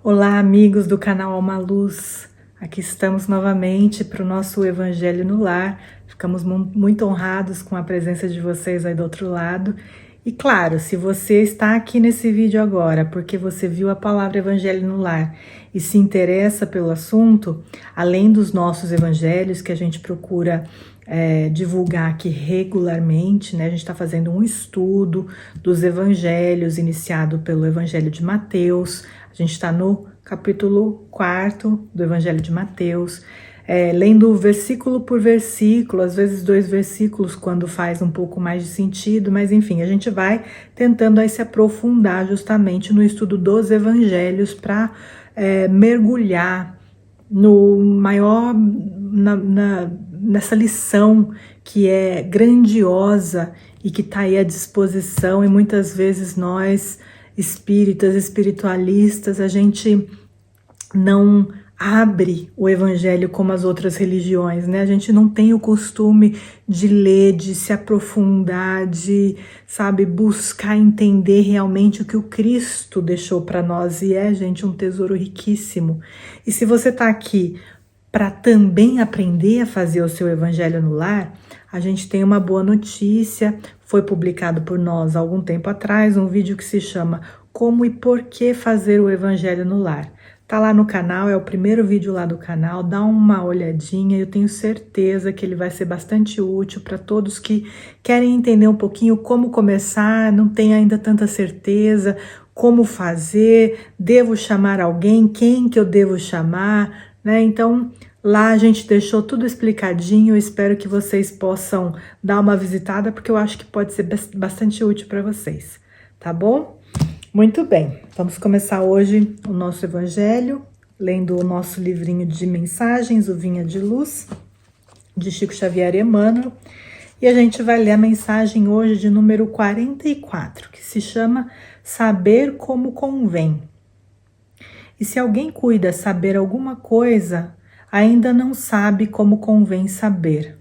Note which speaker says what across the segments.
Speaker 1: Olá, amigos do canal Alma Luz. Aqui estamos novamente para o nosso Evangelho no Lar. Ficamos muito honrados com a presença de vocês aí do outro lado. E claro, se você está aqui nesse vídeo agora porque você viu a palavra Evangelho no Lar e se interessa pelo assunto, além dos nossos evangelhos que a gente procura divulgar aqui regularmente, né? A gente está fazendo um estudo dos evangelhos iniciado pelo Evangelho de Mateus. A gente está no capítulo 4 do Evangelho de Mateus, lendo versículo por versículo, às vezes 2 versículos quando faz um pouco mais de sentido, mas enfim, a gente vai tentando aí se aprofundar justamente no estudo dos evangelhos para mergulhar no maior, nessa lição que é grandiosa e que está aí à disposição, e muitas vezes nós espíritas, espiritualistas, a gente não abre o evangelho como as outras religiões, né? A gente não tem o costume de ler, de se aprofundar, de, sabe, buscar entender realmente o que o Cristo deixou para nós, e gente, um tesouro riquíssimo. E se você está aqui para também aprender a fazer o seu evangelho no lar, a gente tem uma boa notícia. Foi publicado por nós há algum tempo atrás um vídeo que se chama Como e Por que Fazer o Evangelho no Lar. Tá lá no canal, é o primeiro vídeo lá do canal, dá uma olhadinha, eu tenho certeza que ele vai ser bastante útil para todos que querem entender um pouquinho como começar, não tem ainda tanta certeza, como fazer, devo chamar alguém, quem que eu devo chamar, né? Então, lá a gente deixou tudo explicadinho, eu espero que vocês possam dar uma visitada, porque eu acho que pode ser bastante útil para vocês, tá bom? Muito bem, vamos começar hoje o nosso evangelho, lendo o nosso livrinho de mensagens, o Vinha de Luz, de Chico Xavier e Emmanuel, e a gente vai ler a mensagem hoje de número 44, que se chama Saber Como Convém. E se alguém cuida saber alguma coisa, ainda não sabe como convém saber.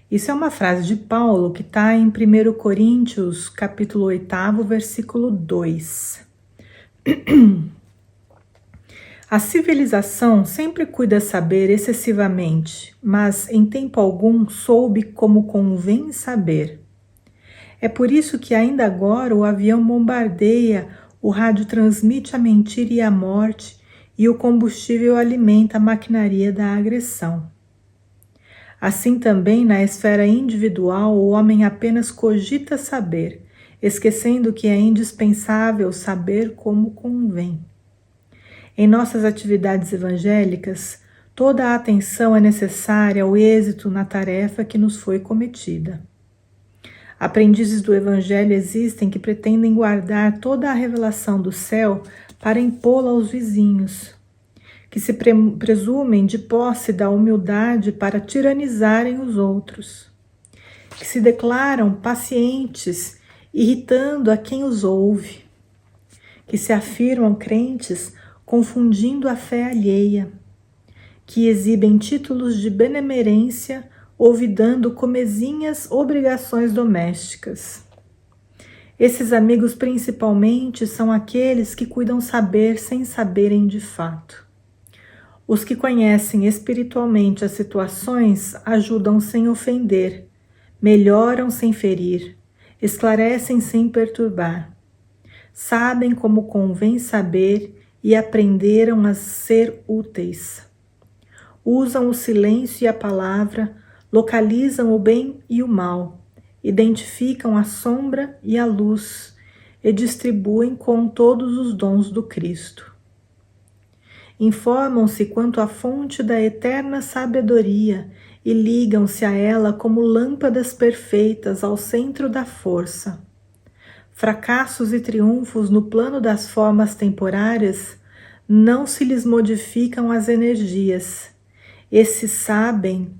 Speaker 1: Isso é uma frase de Paulo que está em 1 Coríntios, capítulo 8, versículo 2. A civilização sempre cuida saber excessivamente, mas em tempo algum soube como convém saber. É por isso que ainda agora o avião bombardeia, o rádio transmite a mentira e a morte, e o combustível alimenta a maquinaria da agressão. Assim também, na esfera individual, o homem apenas cogita saber, esquecendo que é indispensável saber como convém. Em nossas atividades evangélicas, toda a atenção é necessária ao êxito na tarefa que nos foi cometida. Aprendizes do Evangelho existem que pretendem guardar toda a revelação do céu para impô-la aos vizinhos, que se presumem de posse da humildade para tiranizarem os outros, que se declaram pacientes, irritando a quem os ouve, que se afirmam crentes, confundindo a fé alheia, que exibem títulos de benemerência, olvidando comezinhas obrigações domésticas. Esses amigos principalmente são aqueles que cuidam saber sem saberem de fato. Os que conhecem espiritualmente as situações ajudam sem ofender, melhoram sem ferir, esclarecem sem perturbar. Sabem como convém saber e aprenderam a ser úteis. Usam o silêncio e a palavra, localizam o bem e o mal, identificam a sombra e a luz e distribuem com todos os dons do Cristo. Informam-se quanto à fonte da eterna sabedoria e ligam-se a ela como lâmpadas perfeitas ao centro da força. Fracassos e triunfos no plano das formas temporárias não se lhes modificam as energias. Esses sabem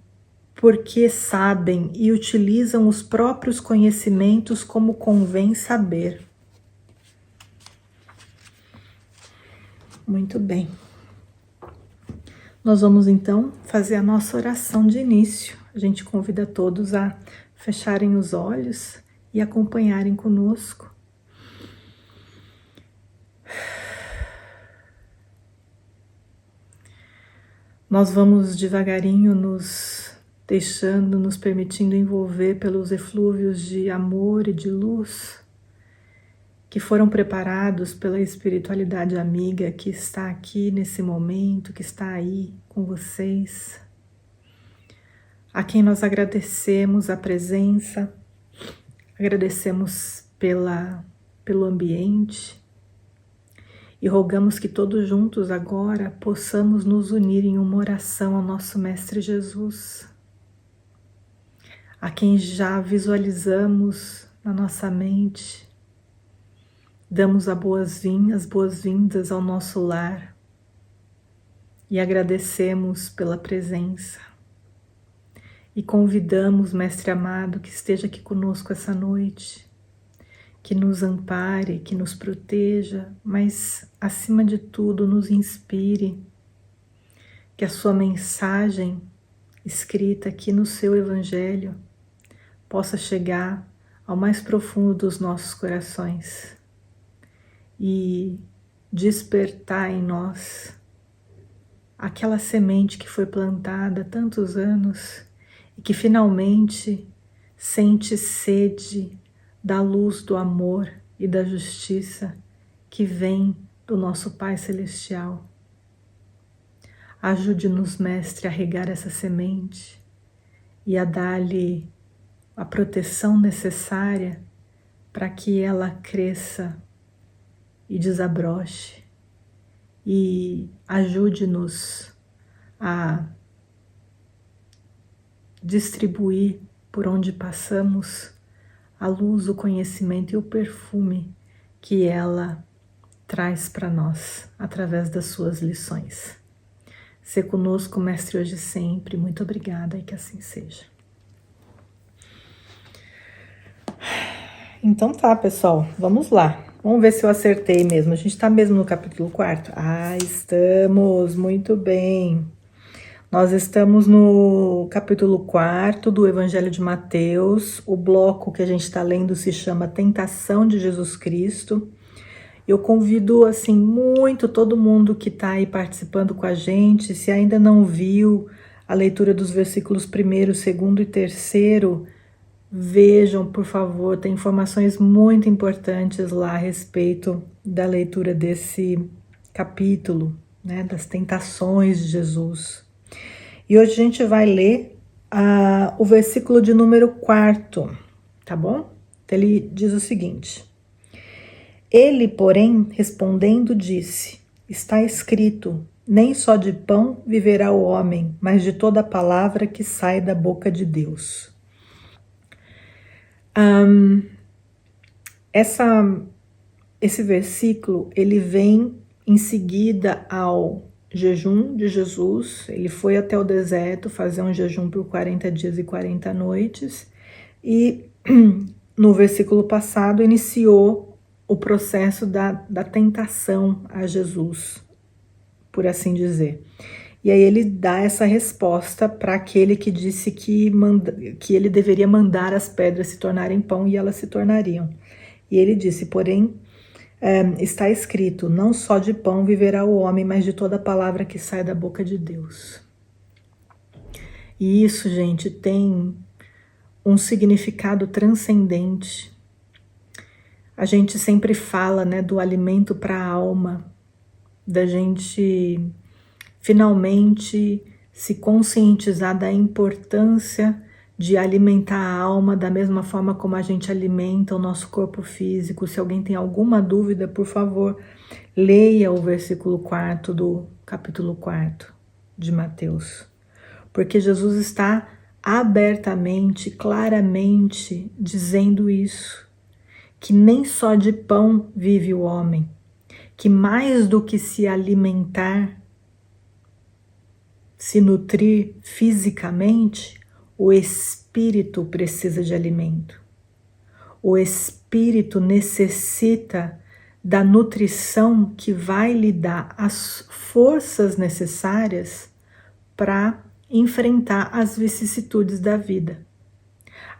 Speaker 1: porque sabem e utilizam os próprios conhecimentos como convém saber. Muito bem. Nós vamos então fazer a nossa oração de início. A gente convida todos a fecharem os olhos e acompanharem conosco. Nós vamos devagarinho nos deixando, nos permitindo envolver pelos eflúvios de amor e de luz que foram preparados pela espiritualidade amiga que está aqui nesse momento, que está aí com vocês, a quem nós agradecemos a presença, agradecemos pelo ambiente e rogamos que todos juntos agora possamos nos unir em uma oração ao nosso Mestre Jesus, a quem já visualizamos na nossa mente. Damos as boas-vindas ao nosso lar e agradecemos pela presença. E convidamos, Mestre amado, que esteja aqui conosco essa noite, que nos ampare, que nos proteja, mas, acima de tudo, nos inspire, que a sua mensagem escrita aqui no seu Evangelho possa chegar ao mais profundo dos nossos corações e despertar em nós aquela semente que foi plantada há tantos anos e que finalmente sente sede da luz do amor e da justiça que vem do nosso Pai Celestial. Ajude-nos, Mestre, a regar essa semente e a dar-lhe a proteção necessária para que ela cresça e desabroche, e ajude-nos a distribuir por onde passamos a luz, o conhecimento e o perfume que ela traz para nós através das suas lições. Sê conosco, Mestre, hoje e sempre. Muito obrigada e que assim seja. Então tá, pessoal, vamos lá. Vamos ver se eu acertei mesmo. A gente está mesmo no capítulo 4? Estamos, muito bem. Nós estamos no capítulo 4 do Evangelho de Mateus. O bloco que a gente está lendo se chama Tentação de Jesus Cristo. Eu convido, assim, muito todo mundo que está aí participando com a gente, se ainda não viu a leitura dos versículos 1º, 2º e 3º, vejam, por favor, tem informações muito importantes lá a respeito da leitura desse capítulo, né, das tentações de Jesus. E hoje a gente vai ler o versículo de número 4, tá bom? Então ele diz o seguinte: Ele, porém, respondendo, disse: Está escrito, nem só de pão viverá o homem, mas de toda palavra que sai da boca de Deus. Esse versículo, ele vem em seguida ao jejum de Jesus. Ele foi até o deserto fazer um jejum por 40 dias e 40 noites, e no versículo passado iniciou o processo da tentação a Jesus, por assim dizer. E aí ele dá essa resposta para aquele que disse que ele deveria mandar as pedras se tornarem pão, e elas se tornariam. E ele disse, porém, está escrito, não só de pão viverá o homem, mas de toda palavra que sai da boca de Deus. E isso, gente, tem um significado transcendente. A gente sempre fala, né, do alimento para a alma, da gente finalmente se conscientizar da importância de alimentar a alma da mesma forma como a gente alimenta o nosso corpo físico. Se alguém tem alguma dúvida, por favor, leia o versículo 4 do capítulo 4 de Mateus. Porque Jesus está abertamente, claramente dizendo isso, que nem só de pão vive o homem, que mais do que se alimentar, se nutrir fisicamente, o espírito precisa de alimento. O espírito necessita da nutrição que vai lhe dar as forças necessárias para enfrentar as vicissitudes da vida.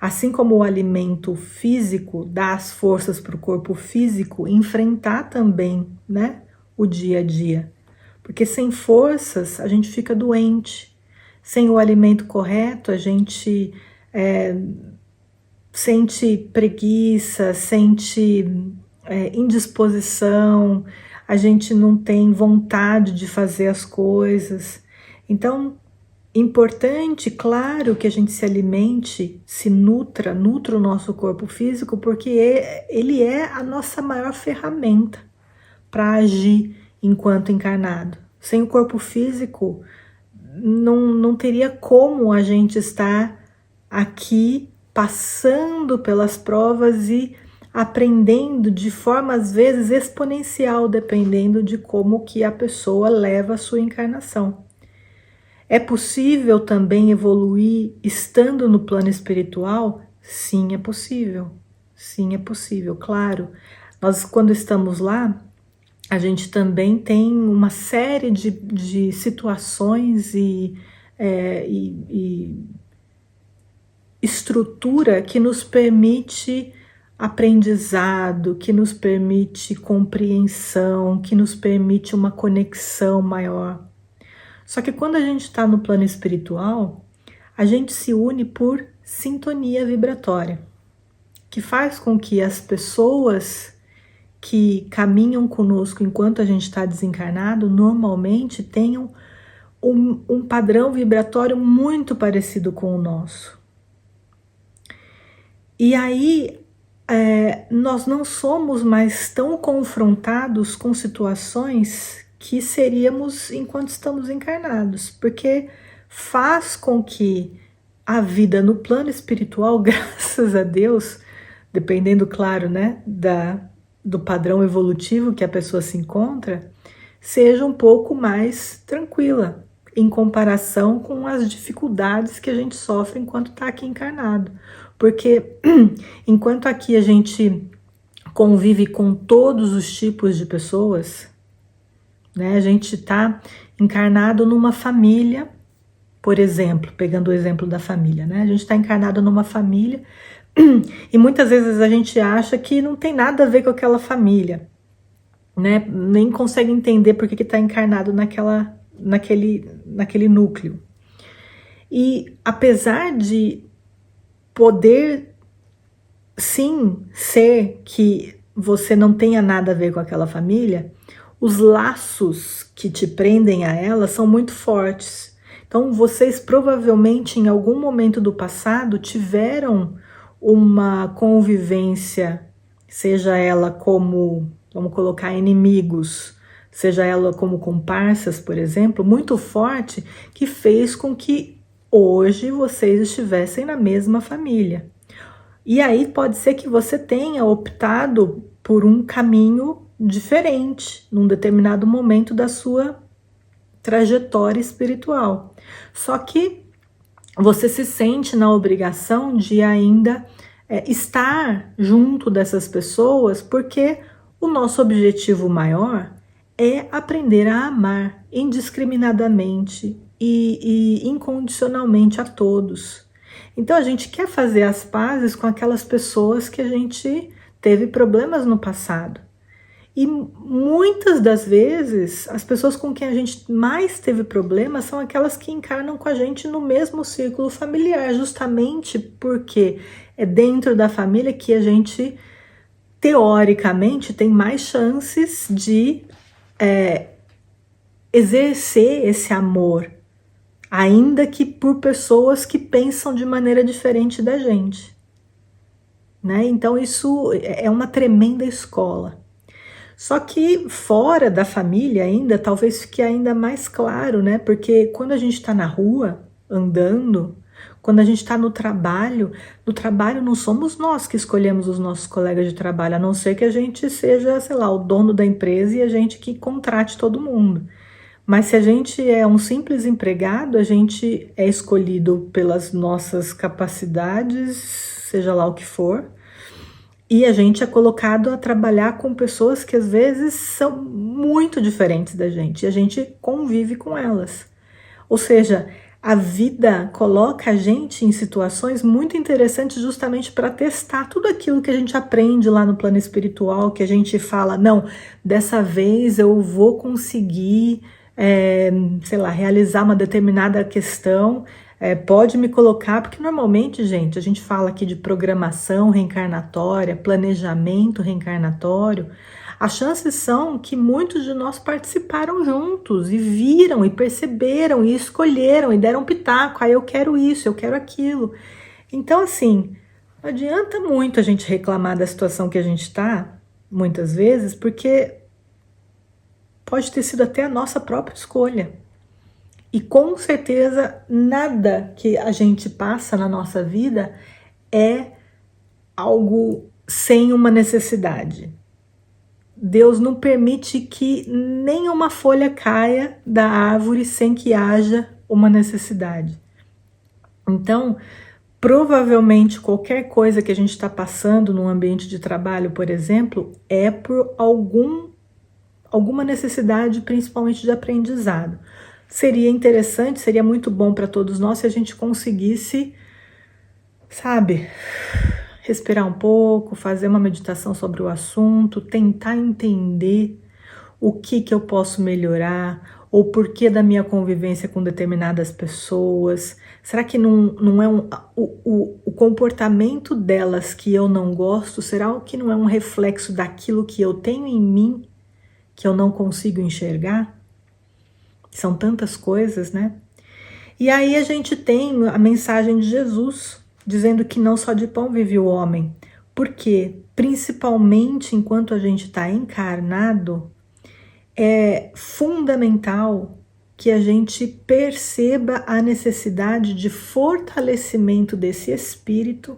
Speaker 1: Assim como o alimento físico dá as forças para o corpo físico enfrentar também, né, o dia a dia. porque sem forças a gente fica doente. Sem o alimento correto, a gente sente preguiça, sente indisposição, a gente não tem vontade de fazer as coisas. Então, importante, claro, que a gente se alimente, se nutra o nosso corpo físico, porque ele é a nossa maior ferramenta para agir enquanto encarnado. Sem o corpo físico, não teria como a gente estar aqui passando pelas provas e aprendendo de forma às vezes exponencial, dependendo de como que a pessoa leva a sua encarnação. É possível também evoluir estando no plano espiritual? Sim, é possível. Sim, é possível, claro. Nós, quando estamos lá, a gente também tem uma série de situações e estrutura que nos permite aprendizado, que nos permite compreensão, que nos permite uma conexão maior. Só que quando a gente está no plano espiritual, a gente se une por sintonia vibratória, que faz com que as pessoas que caminham conosco enquanto a gente está desencarnado, normalmente tenham um padrão vibratório muito parecido com o nosso. E aí, nós não somos mais tão confrontados com situações que seríamos enquanto estamos encarnados, porque faz com que a vida no plano espiritual, graças a Deus, dependendo, claro, né, do padrão evolutivo que a pessoa se encontra, seja um pouco mais tranquila em comparação com as dificuldades que a gente sofre enquanto está aqui encarnado. Porque enquanto aqui a gente convive com todos os tipos de pessoas, né, a gente está encarnado numa família, por exemplo, pegando o exemplo da família, né, a gente está encarnado numa família e muitas vezes a gente acha que não tem nada a ver com aquela família, né? Nem consegue entender por que está encarnado naquele núcleo. E apesar de poder sim ser que você não tenha nada a ver com aquela família, os laços que te prendem a ela são muito fortes. Então vocês provavelmente em algum momento do passado tiveram uma convivência, seja ela como, vamos colocar, inimigos, seja ela como comparsas, por exemplo, muito forte, que fez com que hoje vocês estivessem na mesma família. E aí pode ser que você tenha optado por um caminho diferente num determinado momento da sua trajetória espiritual. Só que você se sente na obrigação de ainda estar junto dessas pessoas, porque o nosso objetivo maior é aprender a amar indiscriminadamente e incondicionalmente a todos. Então a gente quer fazer as pazes com aquelas pessoas que a gente teve problemas no passado. E muitas das vezes, as pessoas com quem a gente mais teve problemas são aquelas que encarnam com a gente no mesmo círculo familiar, justamente porque é dentro da família que a gente, teoricamente, tem mais chances de exercer esse amor, ainda que por pessoas que pensam de maneira diferente da gente, né? Então isso é uma tremenda escola. Só que fora da família ainda, talvez fique ainda mais claro, né? Porque quando a gente está na rua, andando, quando a gente está no trabalho não somos nós que escolhemos os nossos colegas de trabalho, a não ser que a gente seja, sei lá, o dono da empresa e a gente que contrate todo mundo. Mas se a gente é um simples empregado, a gente é escolhido pelas nossas capacidades, seja lá o que for, e a gente é colocado a trabalhar com pessoas que às vezes são muito diferentes da gente, e a gente convive com elas. Ou seja, a vida coloca a gente em situações muito interessantes justamente para testar tudo aquilo que a gente aprende lá no plano espiritual, que a gente fala, não, dessa vez eu vou conseguir sei lá, realizar uma determinada questão, pode me colocar, porque normalmente, gente, a gente fala aqui de programação reencarnatória, planejamento reencarnatório, as chances são que muitos de nós participaram juntos e viram e perceberam e escolheram e deram pitaco, eu quero isso, eu quero aquilo. Então, assim, não adianta muito a gente reclamar da situação que a gente está, muitas vezes, porque pode ter sido até a nossa própria escolha. E com certeza nada que a gente passa na nossa vida é algo sem uma necessidade. Deus não permite que nenhuma folha caia da árvore sem que haja uma necessidade. Então, provavelmente qualquer coisa que a gente está passando num ambiente de trabalho, por exemplo, é por alguma necessidade, principalmente de aprendizado. Seria interessante, seria muito bom para todos nós se a gente conseguisse, sabe, respirar um pouco, fazer uma meditação sobre o assunto, tentar entender o que eu posso melhorar, ou por que da minha convivência com determinadas pessoas. Será que não é o comportamento delas que eu não gosto? Será que não é um reflexo daquilo que eu tenho em mim que eu não consigo enxergar? São tantas coisas, né? E aí a gente tem a mensagem de Jesus, dizendo que não só de pão vive o homem. Porque, principalmente enquanto a gente está encarnado, é fundamental que a gente perceba a necessidade de fortalecimento desse espírito.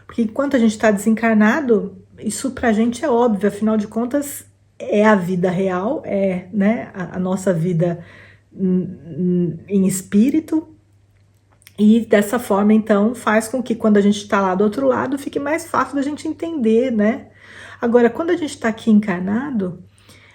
Speaker 1: Porque enquanto a gente está desencarnado, isso pra gente é óbvio, afinal de contas, é a vida real, né, a nossa vida em espírito, e dessa forma, então, faz com que quando a gente está lá do outro lado, fique mais fácil da gente entender, né? Agora, quando a gente está aqui encarnado,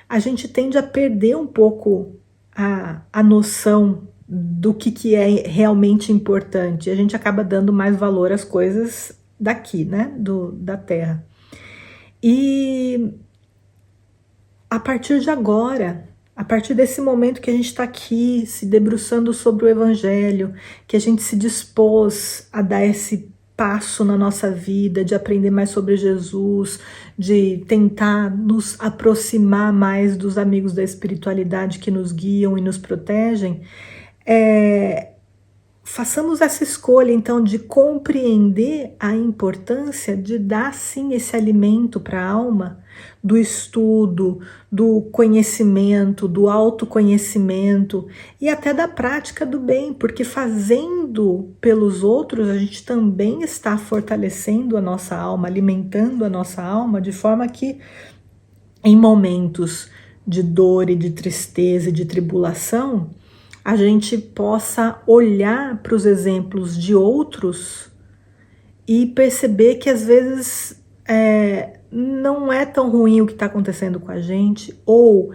Speaker 1: a gente tende a perder um pouco a noção do que é realmente importante. A gente acaba dando mais valor às coisas daqui, né? Da Terra. E a partir de agora, a partir desse momento que a gente está aqui se debruçando sobre o Evangelho, que a gente se dispôs a dar esse passo na nossa vida, de aprender mais sobre Jesus, de tentar nos aproximar mais dos amigos da espiritualidade que nos guiam e nos protegem, façamos essa escolha, então, de compreender a importância de dar, sim, esse alimento para a alma, do estudo, do conhecimento, do autoconhecimento e até da prática do bem, porque fazendo pelos outros, a gente também está fortalecendo a nossa alma, alimentando a nossa alma, de forma que, em momentos de dor e de tristeza e de tribulação, a gente possa olhar para os exemplos de outros e perceber que às vezes não é tão ruim o que está acontecendo com a gente, ou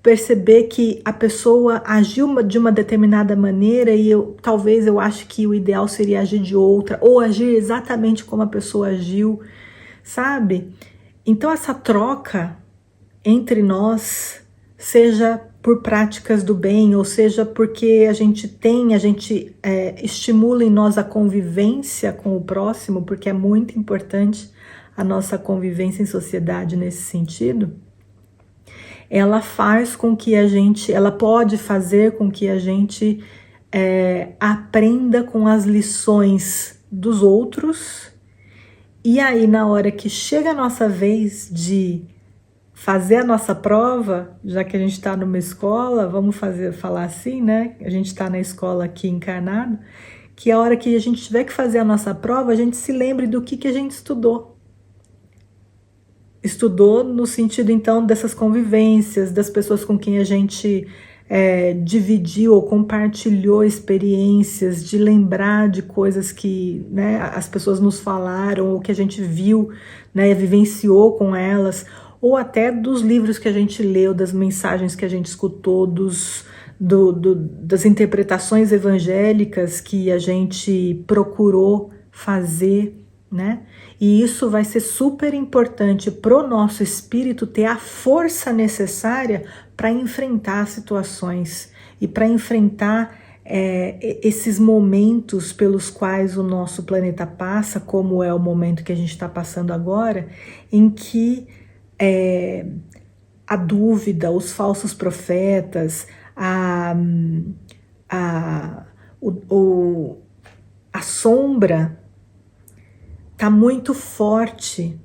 Speaker 1: perceber que a pessoa agiu de uma determinada maneira e talvez eu ache que o ideal seria agir de outra, ou agir exatamente como a pessoa agiu, sabe? Então essa troca entre nós, seja por práticas do bem, ou seja porque a gente estimula em nós a convivência com o próximo, porque é muito importante a nossa convivência em sociedade nesse sentido, ela faz com que ela pode fazer com que a gente aprenda com as lições dos outros, e aí na hora que chega a nossa vez de fazer a nossa prova, já que a gente está numa escola, vamos falar assim, né? A gente está na escola aqui encarnado, que a hora que a gente tiver que fazer a nossa prova, a gente se lembre do que a gente estudou. Estudou no sentido, então, dessas convivências, das pessoas com quem a gente dividiu ou compartilhou experiências, de lembrar de coisas que, né, as pessoas nos falaram, ou que a gente viu, né, vivenciou com elas, ou até dos livros que a gente leu, das mensagens que a gente escutou, das interpretações evangélicas que a gente procurou fazer, né? E isso vai ser super importante para o nosso espírito ter a força necessária para enfrentar situações e para enfrentar esses momentos pelos quais o nosso planeta passa, como é o momento que a gente está passando agora, em que a dúvida, os falsos profetas, a sombra está muito forte,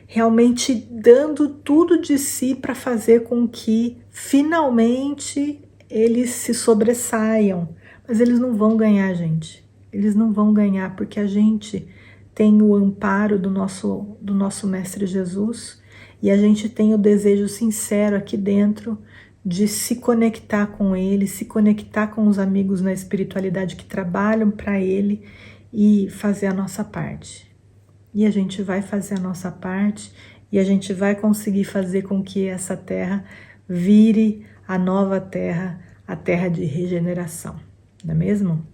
Speaker 1: realmente dando tudo de si para fazer com que finalmente eles se sobressaiam. Mas eles não vão ganhar, gente. Eles não vão ganhar porque a gente tem o amparo do nosso Mestre Jesus e a gente tem o desejo sincero aqui dentro de se conectar com Ele, se conectar com os amigos na espiritualidade que trabalham para Ele e fazer a nossa parte. E a gente vai fazer a nossa parte e a gente vai conseguir fazer com que essa terra vire a nova terra, a terra de regeneração, não é mesmo?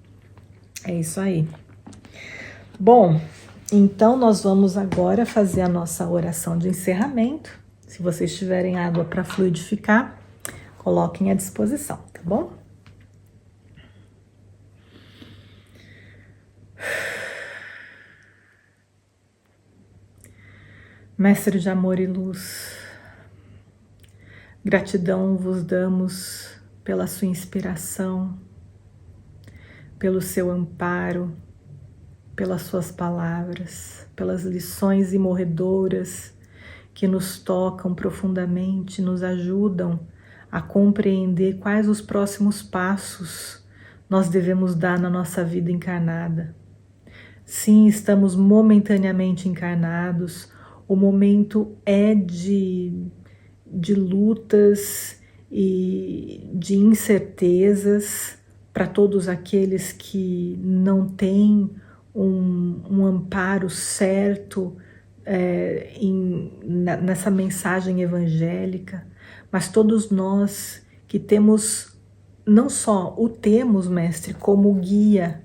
Speaker 1: É isso aí. Bom, então nós vamos agora fazer a nossa oração de encerramento. Se vocês tiverem água para fluidificar, coloquem à disposição, tá bom? Mestre de amor e luz, gratidão vos damos pela sua inspiração, pelo seu amparo, pelas suas palavras, pelas lições imorredoras que nos tocam profundamente, nos ajudam a compreender quais os próximos passos nós devemos dar na nossa vida encarnada. Sim, estamos momentaneamente encarnados, o momento é de lutas e de incertezas para todos aqueles que não têm um amparo certo nessa mensagem evangélica, mas todos nós que temos, não só o temos, Mestre, como guia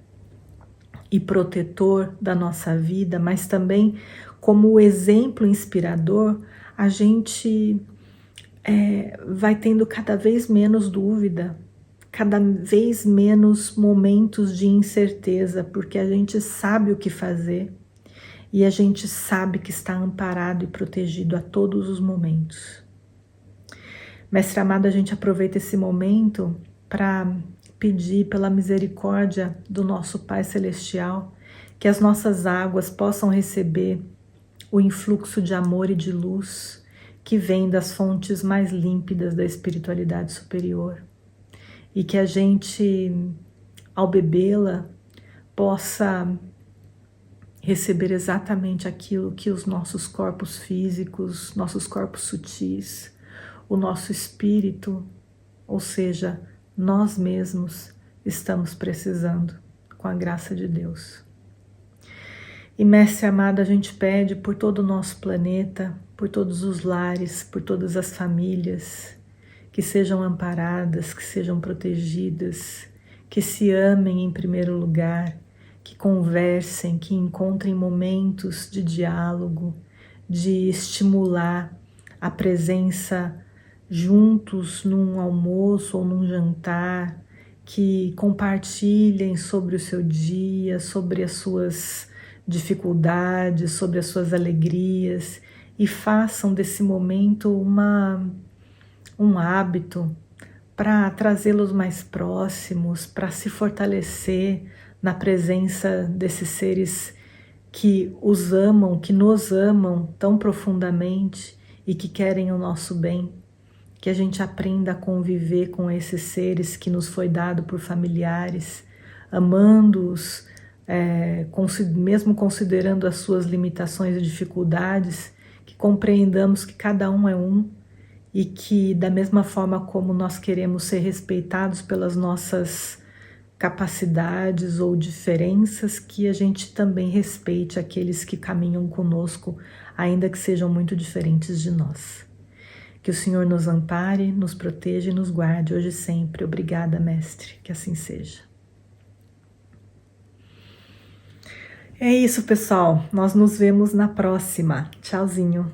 Speaker 1: e protetor da nossa vida, mas também como exemplo inspirador, a gente vai tendo cada vez menos dúvida, cada vez menos momentos de incerteza, porque a gente sabe o que fazer e a gente sabe que está amparado e protegido a todos os momentos. Mestre amado, a gente aproveita esse momento para pedir pela misericórdia do nosso Pai Celestial que as nossas águas possam receber o influxo de amor e de luz que vem das fontes mais límpidas da espiritualidade superior e que a gente, ao bebê-la, possa receber exatamente aquilo que os nossos corpos físicos, nossos corpos sutis, o nosso espírito, ou seja, nós mesmos estamos precisando, com a graça de Deus. E Mestre amado, a gente pede por todo o nosso planeta, por todos os lares, por todas as famílias, que sejam amparadas, que sejam protegidas, que se amem em primeiro lugar, que conversem, que encontrem momentos de diálogo, de estimular a presença juntos num almoço ou num jantar, que compartilhem sobre o seu dia, sobre as suas dificuldades, sobre as suas alegrias e façam desse momento um hábito para trazê-los mais próximos, para se fortalecer na presença desses seres que os amam, que nos amam tão profundamente e que querem o nosso bem. Que a gente aprenda a conviver com esses seres que nos foi dado por familiares, amando-os, mesmo considerando as suas limitações e dificuldades, que compreendamos que cada um é um e que da mesma forma como nós queremos ser respeitados pelas nossas capacidades ou diferenças, que a gente também respeite aqueles que caminham conosco, ainda que sejam muito diferentes de nós. Que o Senhor nos ampare, nos proteja e nos guarde hoje e sempre. Obrigada, Mestre, que assim seja. É isso, pessoal. Nós nos vemos na próxima. Tchauzinho.